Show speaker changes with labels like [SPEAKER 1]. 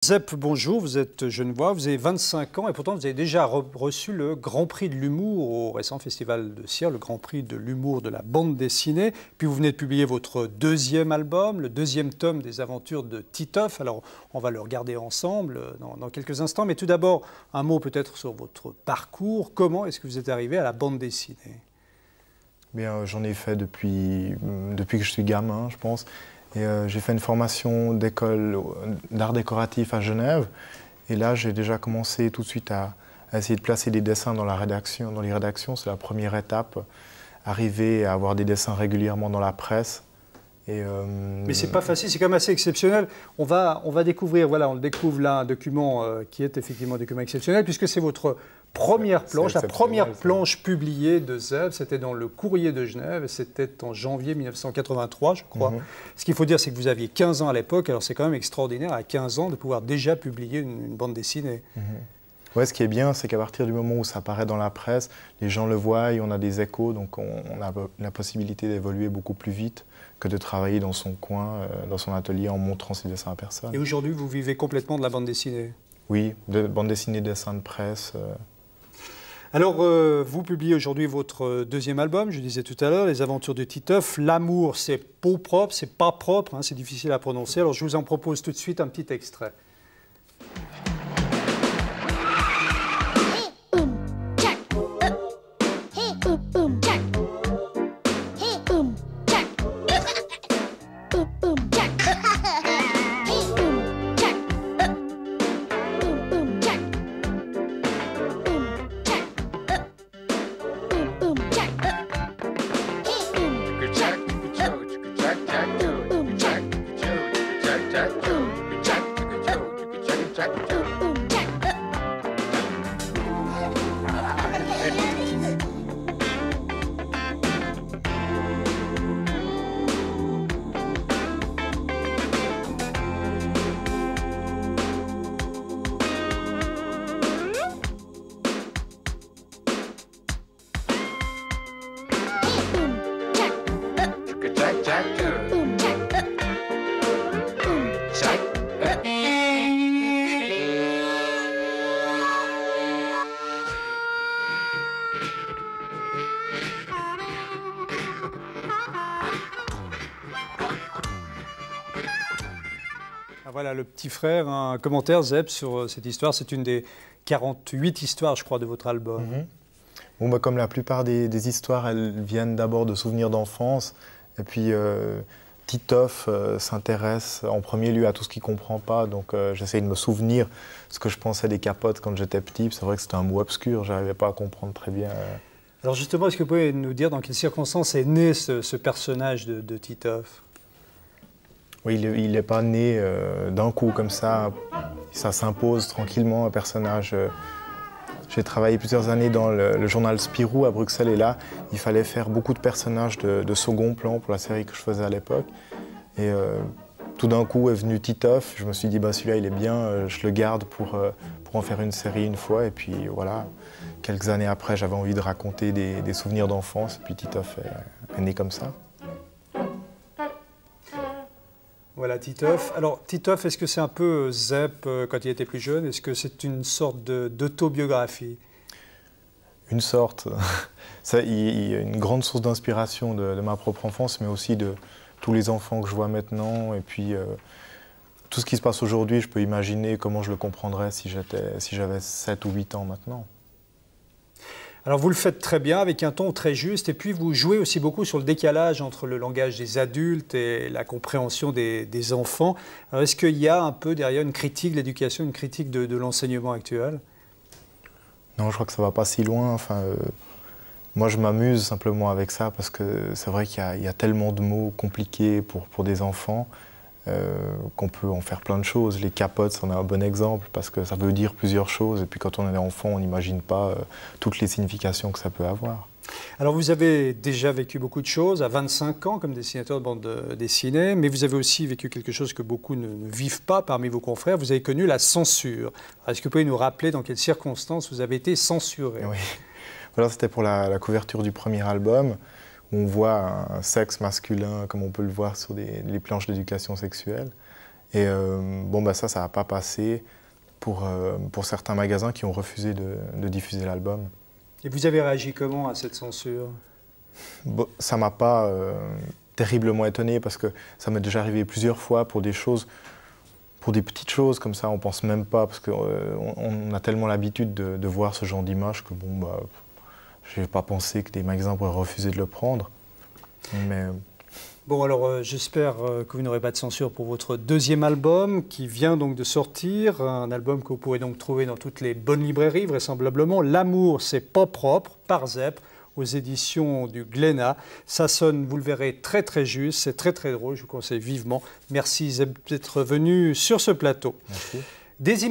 [SPEAKER 1] Zep, bonjour, vous êtes genevois, vous avez 25 ans et pourtant vous avez déjà reçu le Grand Prix de l'humour au récent festival de Sierre, le Grand Prix de l'humour de la bande dessinée. Puis vous venez de publier votre deuxième album, le deuxième tome des aventures de Titeuf. Alors on va le regarder ensemble dans quelques instants, mais tout d'abord un mot peut-être sur votre parcours. Comment est-ce que vous êtes arrivé à la bande dessinée?
[SPEAKER 2] Bien, j'en ai fait depuis que je suis gamin, je pense. Et j'ai fait une formation d'école d'art décoratif à Genève. Et là, j'ai déjà commencé tout de suite à essayer de placer des dessins dans la rédaction. Dans les rédactions, c'est la première étape. Arriver à avoir des dessins régulièrement dans la presse.
[SPEAKER 1] Mais c'est pas facile, c'est quand même assez exceptionnel. On va découvrir, voilà, on découvre là un document qui est effectivement un document exceptionnel, puisque c'est votre première planche, la première planche publiée de Zep. C'était dans le Courrier de Genève, c'était en janvier 1983, je crois. Ce qu'il faut dire, c'est que vous aviez 15 ans à l'époque, alors c'est quand même extraordinaire, à 15 ans, de pouvoir déjà publier une bande dessinée.
[SPEAKER 2] Ouais, ce qui est bien, c'est qu'à partir du moment où ça apparaît dans la presse, les gens le voient, on a des échos, donc on a la possibilité d'évoluer beaucoup plus vite que de travailler dans son coin, dans son atelier, en montrant ses dessins à personne.
[SPEAKER 1] Et aujourd'hui, vous vivez complètement de la bande dessinée?
[SPEAKER 2] Oui, de bande dessinée, dessins de presse.
[SPEAKER 1] Alors, vous publiez aujourd'hui votre deuxième album, je disais tout à l'heure, Les Aventures de Titeuf. L'amour, c'est peau propre, c'est pas propre, hein, c'est difficile à prononcer. Alors, je vous en propose tout de suite un petit extrait. Voilà le petit frère, un commentaire, Zep, sur cette histoire. C'est une des 48 histoires, je crois, de votre album.
[SPEAKER 2] Bon, bah, comme la plupart des histoires, elles viennent d'abord de souvenirs d'enfance. Et puis, Titeuf s'intéresse en premier lieu à tout ce qu'il ne comprend pas. Donc, j'essaye de me souvenir ce que je pensais des capotes quand j'étais petit. C'est vrai que c'était un mot obscur, je n'arrivais pas à comprendre très bien.
[SPEAKER 1] Alors justement, est-ce que vous pouvez nous dire dans quelles circonstances est né ce personnage de Titeuf?
[SPEAKER 2] Oui, il n'est pas né d'un coup comme ça. Ça s'impose tranquillement, un personnage. J'ai travaillé plusieurs années dans le journal Spirou à Bruxelles et là, il fallait faire beaucoup de personnages de second plan pour la série que je faisais à l'époque. Et tout d'un coup est venu Titeuf. Je me suis dit, bah, celui-là, il est bien, je le garde pour en faire une série une fois. Et puis voilà, quelques années après, j'avais envie de raconter des souvenirs d'enfance. Et puis Titeuf est né comme ça.
[SPEAKER 1] Voilà, Titeuf. Alors, Titeuf, est-ce que c'est un peu Zep quand il était plus jeune? Est-ce que c'est une sorte d'autobiographie?
[SPEAKER 2] Une sorte. Il y a une grande source d'inspiration de ma propre enfance, mais aussi de tous les enfants que je vois maintenant. Et puis, tout ce qui se passe aujourd'hui, je peux imaginer comment je le comprendrais si j'avais 7 ou 8 ans maintenant.
[SPEAKER 1] Alors vous le faites très bien, avec un ton très juste, et puis vous jouez aussi beaucoup sur le décalage entre le langage des adultes et la compréhension des enfants. Alors est-ce qu'il y a un peu derrière une critique de l'éducation, une critique de l'enseignement actuel?
[SPEAKER 2] Non, je crois que ça ne va pas si loin. Enfin, moi, je m'amuse simplement avec ça, parce que c'est vrai qu'il y a tellement de mots compliqués pour des enfants qu'on peut en faire plein de choses. Les capotes, c'en est un bon exemple, parce que ça veut dire plusieurs choses. Et puis quand on est enfant, on n'imagine pas toutes les significations que ça peut avoir.
[SPEAKER 1] Alors vous avez déjà vécu beaucoup de choses, à 25 ans comme dessinateur de bande dessinée, mais vous avez aussi vécu quelque chose que beaucoup ne vivent pas parmi vos confrères. Vous avez connu la censure. Est-ce que vous pouvez nous rappeler dans quelles circonstances vous avez été censuré?
[SPEAKER 2] Oui. Alors c'était pour la couverture du premier album, où on voit un sexe masculin comme on peut le voir sur les planches d'éducation sexuelle. Et bon, bah ça n'a pas passé pour certains magasins qui ont refusé de diffuser l'album.
[SPEAKER 1] Et vous avez réagi comment à cette censure?
[SPEAKER 2] Bon, ça ne m'a pas terriblement étonné parce que ça m'est déjà arrivé plusieurs fois pour des choses, pour des petites choses comme ça, on ne pense même pas parce qu'on a tellement l'habitude de voir ce genre d'image que bon, bah, je n'ai pas pensé que des magasins pourraient refuser de le prendre. Mais...
[SPEAKER 1] Bon, alors j'espère que vous n'aurez pas de censure pour votre deuxième album qui vient donc de sortir, un album que vous pourrez donc trouver dans toutes les bonnes librairies vraisemblablement. L'amour, c'est pas propre, par Zep, aux éditions du Glénat. Ça sonne, vous le verrez, très très juste, c'est très très drôle, je vous conseille vivement. Merci Zep d'être venu sur ce plateau.
[SPEAKER 2] Merci.